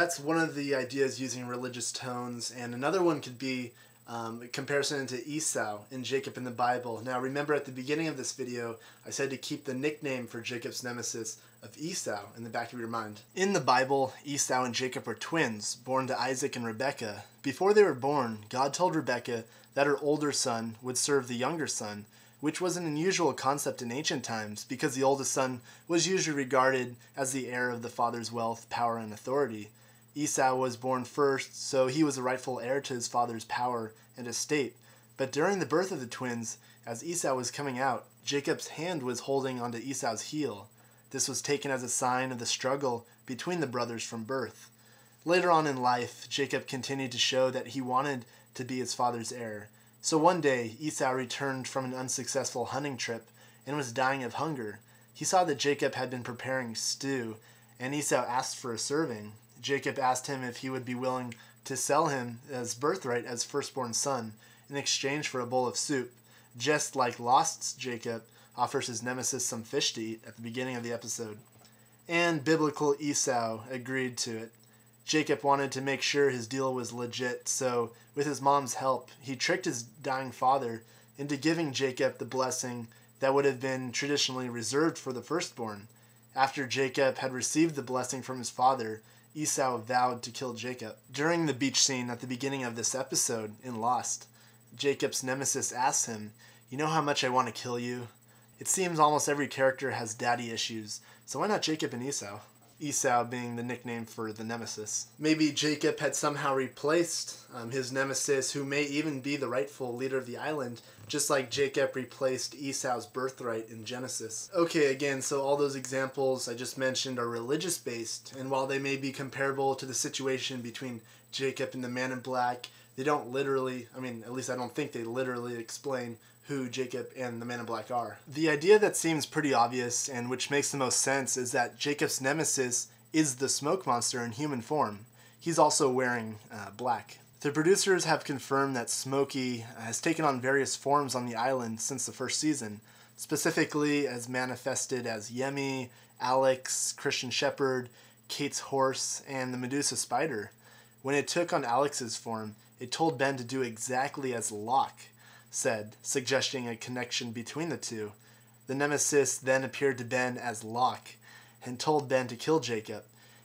that's one of the ideas using religious tones, and another one could be a comparison to Esau and Jacob in the Bible. Now remember, at the beginning of this video I said to keep the nickname for Jacob's nemesis of Esau in the back of your mind. In the Bible, Esau and Jacob were twins, born to Isaac and Rebekah. Before they were born, God told Rebekah that her older son would serve the younger son, which was an unusual concept in ancient times because the oldest son was usually regarded as the heir of the father's wealth, power, and authority. Esau was born first, so he was the rightful heir to his father's power and estate. But during the birth of the twins, as Esau was coming out, Jacob's hand was holding onto Esau's heel. This was taken as a sign of the struggle between the brothers from birth. Later on in life, Jacob continued to show that he wanted to be his father's heir. So one day, Esau returned from an unsuccessful hunting trip and was dying of hunger. He saw that Jacob had been preparing stew, and Esau asked for a serving. Jacob asked him if he would be willing to sell him his birthright as firstborn son in exchange for a bowl of soup, just like Lost's Jacob offers his nemesis some fish to eat at the beginning of the episode. And biblical Esau agreed to it. Jacob wanted to make sure his deal was legit, so with his mom's help, he tricked his dying father into giving Jacob the blessing that would have been traditionally reserved for the firstborn. After Jacob had received the blessing from his father, Esau vowed to kill Jacob. During the beach scene at the beginning of this episode in Lost, Jacob's nemesis asks him, "You know how much I want to kill you?" It seems almost every character has daddy issues, so why not Jacob and Esau? Esau being the nickname for the nemesis. Maybe Jacob had somehow replaced his nemesis, who may even be the rightful leader of the island, just like Jacob replaced Esau's birthright in Genesis. Okay, again, so all those examples I just mentioned are religious based, and while they may be comparable to the situation between Jacob and the man in black, they don't literally, at least I don't think they literally explain who Jacob and the man in black are. The idea that seems pretty obvious and which makes the most sense is that Jacob's nemesis is the smoke monster in human form. He's also wearing black. The producers have confirmed that Smokey has taken on various forms on the island since the first season, specifically as manifested as Siamey, Alex, Christian Shepherd, Kate's horse, and the Medusa spider. When it took on Alex's form, it told Ben to do exactly as Locke said, suggesting a connection between the two. The nemesis then appeared to Ben as Locke and told Ben to kill Jacob,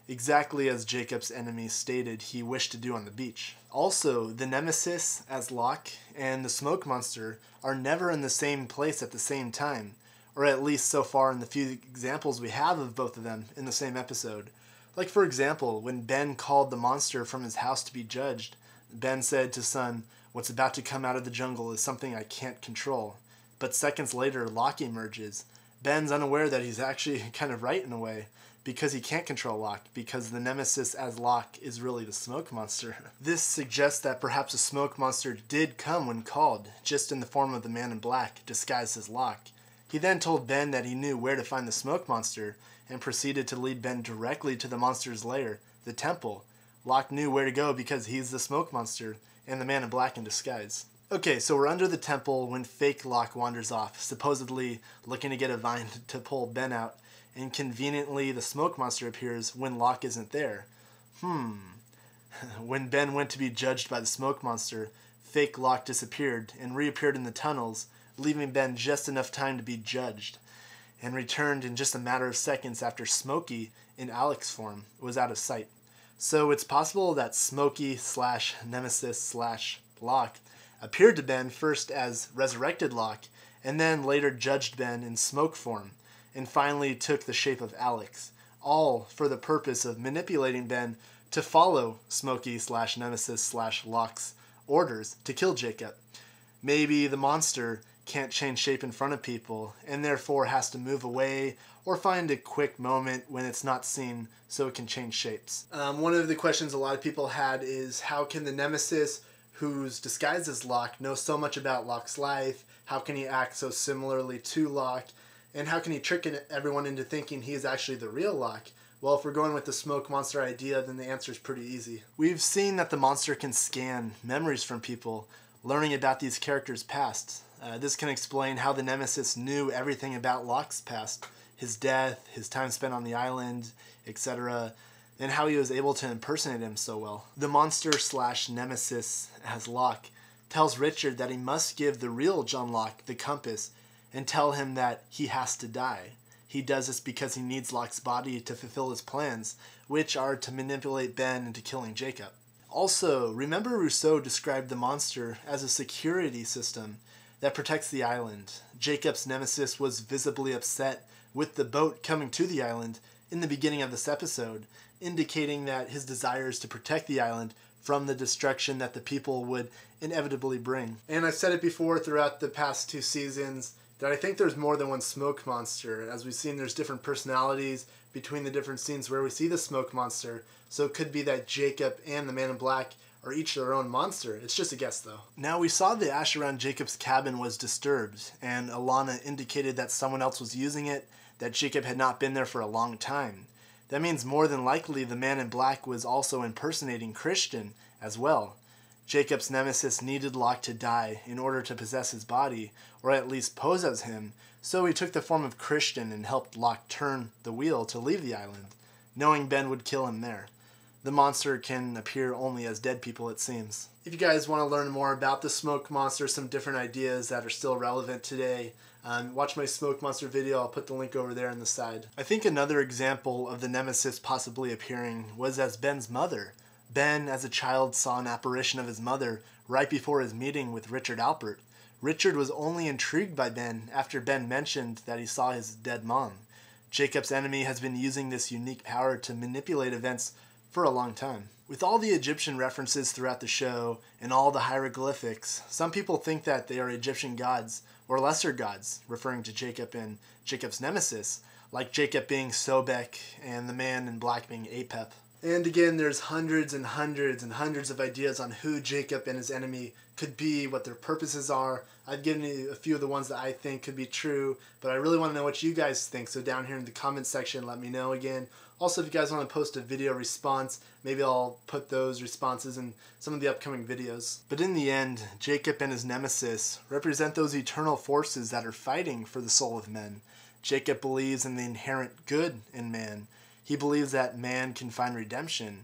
exactly as Jacob's enemy stated he wished to do on the beach. Also, the nemesis as Locke and the smoke monster are never in the same place at the same time, or at least so far in the few examples we have of both of them in the same episode. Like for example, when Ben called the monster from his house to be judged, Ben said to Son, "What's about to come out of the jungle is something I can't control." But seconds later, Locke emerges. Ben's unaware that he's actually kind of right in a way, because he can't control Locke, because the nemesis as Locke is really the smoke monster. This suggests that perhaps a smoke monster did come when called, just in the form of the man in black, disguised as Locke. He then told Ben that he knew where to find the smoke monster, and proceeded to lead Ben directly to the monster's lair, the temple. Locke knew where to go because he's the smoke monster, and the man in black in disguise. Okay, so we're under the temple when fake Locke wanders off, supposedly looking to get a vine to pull Ben out, and conveniently the smoke monster appears when Locke isn't there. When Ben went to be judged by the smoke monster, fake Locke disappeared and reappeared in the tunnels, leaving Ben just enough time to be judged, and returned in just a matter of seconds after Smokey, in Alex form, was out of sight. So it's possible that Smokey / Nemesis / Locke appeared to Ben first as resurrected Locke, and then later judged Ben in smoke form, and finally took the shape of Alex, all for the purpose of manipulating Ben to follow Smokey / Nemesis / Locke's orders to kill Jacob. Maybe the monster can't change shape in front of people, and therefore has to move away or find a quick moment when it's not seen so it can change shapes. One of the questions a lot of people had is, how can the nemesis who's disguised as Locke know so much about Locke's life? How can he act so similarly to Locke? And how can he trick everyone into thinking he is actually the real Locke? Well, if we're going with the smoke monster idea, then the answer is pretty easy. We've seen that the monster can scan memories from people, learning about these characters' past. This can explain how the nemesis knew everything about Locke's past, his death, his time spent on the island, etc. and how he was able to impersonate him so well. The monster slash nemesis, as Locke, tells Richard that he must give the real John Locke the compass and tell him that he has to die. He does this because he needs Locke's body to fulfill his plans, which are to manipulate Ben into killing Jacob. Also, remember Rousseau described the monster as a security system that protects the island. Jacob's nemesis was visibly upset with the boat coming to the island in the beginning of this episode, indicating that his desire is to protect the island from the destruction that the people would inevitably bring. And I've said it before throughout the past 2 seasons that I think there's more than one smoke monster. As we've seen, there's different personalities between the different scenes where we see the smoke monster, so it could be that Jacob and the Man in Black are each their own monster. It's just a guess though. Now we saw the ash around Jacob's cabin was disturbed, and Alana indicated that someone else was using it, that Jacob had not been there for a long time. That means more than likely the Man in Black was also impersonating Christian as well. Jacob's nemesis needed Locke to die in order to possess his body, or at least pose as him, so he took the form of Christian and helped Locke turn the wheel to leave the island, knowing Ben would kill him there. The monster can appear only as dead people, it seems. If you guys want to learn more about the smoke monster, some different ideas that are still relevant today, watch my smoke monster video. I'll put the link over there on the side. I think another example of the nemesis possibly appearing was as Ben's mother. Ben, as a child, saw an apparition of his mother right before his meeting with Richard Alpert. Richard was only intrigued by Ben after Ben mentioned that he saw his dead mom. Jacob's enemy has been using this unique power to manipulate events for a long time. With all the Egyptian references throughout the show and all the hieroglyphics, some people think that they are Egyptian gods or lesser gods, referring to Jacob and Jacob's nemesis, like Jacob being Sobek and the Man in Black being Apep. And again, there's hundreds and hundreds and hundreds of ideas on who Jacob and his enemy could be, what their purposes are. I've given you a few of the ones that I think could be true, but I really want to know what you guys think, so down here in the comments section, let me know again. Also, if you guys want to post a video response, maybe I'll put those responses in some of the upcoming videos. But in the end, Jacob and his nemesis represent those eternal forces that are fighting for the soul of men. Jacob believes in the inherent good in man. He believes that man can find redemption,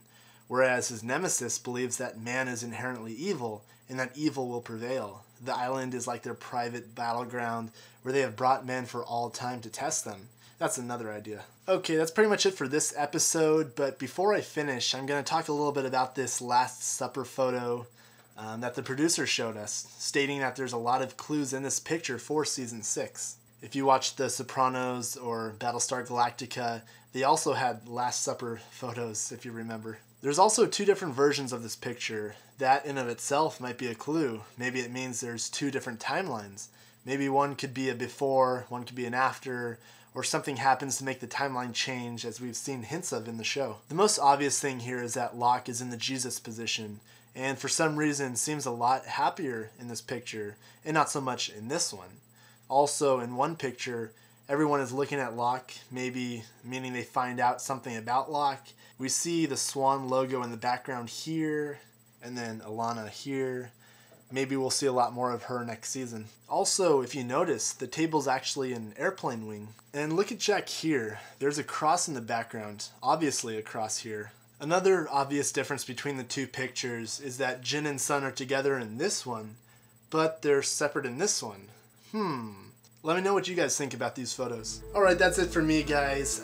whereas his nemesis believes that man is inherently evil and that evil will prevail. The island is like their private battleground where they have brought men for all time to test them. That's another idea. Okay, that's pretty much it for this episode, but before I finish, I'm going to talk a little bit about this Last Supper photo that the producer showed us, stating that there's a lot of clues in this picture for Season 6. If you watched The Sopranos or Battlestar Galactica, they also had Last Supper photos, if you remember. There's also 2 different versions of this picture. That in of itself might be a clue. Maybe it means there's 2 different timelines. Maybe one could be a before, one could be an after, or something happens to make the timeline change, as we've seen hints of in the show. The most obvious thing here is that Locke is in the Jesus position, and for some reason seems a lot happier in this picture, and not so much in this one. Also, in one picture, everyone is looking at Locke, maybe meaning they find out something about Locke. We see the Swan logo in the background here, and then Alana here. Maybe we'll see a lot more of her next season. Also, if you notice, the table's actually an airplane wing. And look at Jack here. There's a cross in the background. Obviously a cross here. Another obvious difference between the 2 pictures is that Jin and Sun are together in this one, but they're separate in this one. Let me know what you guys think about these photos. Alright, that's it for me, guys.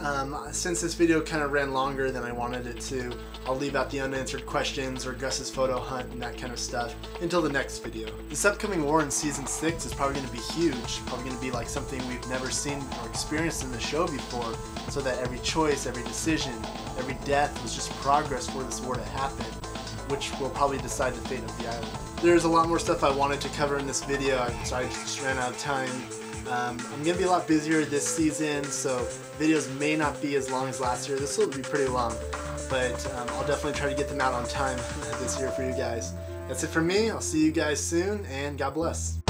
Since this video kind of ran longer than I wanted it to, I'll leave out the unanswered questions or Gus's photo hunt and that kind of stuff until the next video. This upcoming war in Season 6 is probably going to be huge. Probably going to be like something we've never seen or experienced in the show before, so that every choice, every decision, every death was just progress for this war to happen, which will probably decide the fate of the island. There's a lot more stuff I wanted to cover in this video, so I just ran out of time. I'm going to be a lot busier this season, so videos may not be as long as last year. This will be pretty long, but I'll definitely try to get them out on time this year for you guys. That's it for me. I'll see you guys soon, and God bless.